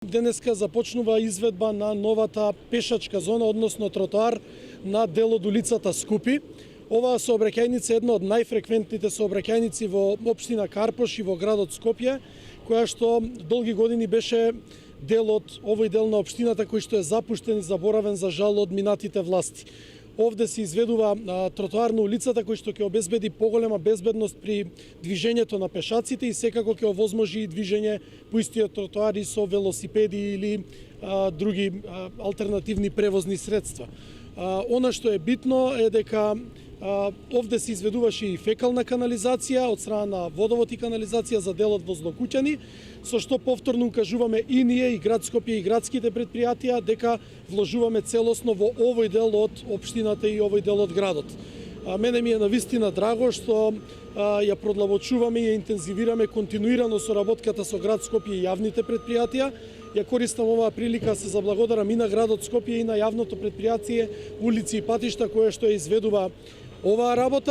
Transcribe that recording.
Денеска започнува изведба на новата пешачка зона, односно тротоар на дел од улицата Скупи. Оваа сообраќајница е една од најфреквентните сообраќајници во општина Карпош и во градот Скопје, која што долги години беше дел од овој дел на општината кој што е запуштен и заборавен за жал од минатите власти. Овде се изведува тротоар на улицата кој што ќе обезбеди поголема безбедност при движењето на пешаците и секако ќе овозможи и движење по истиот тротоар и со велосипеди или други алтернативни превозни средства. Она што е битно е дека овде се изведуваше и фекална канализација од страна на водовод и канализација за делот во Злокуќани, со што повторно укажуваме и ние, и град Скопје, и градските предпријатија дека вложуваме целосно во овој дел од општината и овој дел од градот. Мене ми е навистина драго што ја продлабочуваме и ја интензивираме континуирано соработката со град Скопје и јавните предпријатија. Ја користам оваа прилика се заблагодарам и на градот Скопје и на јавното предпријатие Улици и патишта кое што ја изведува оваа работа.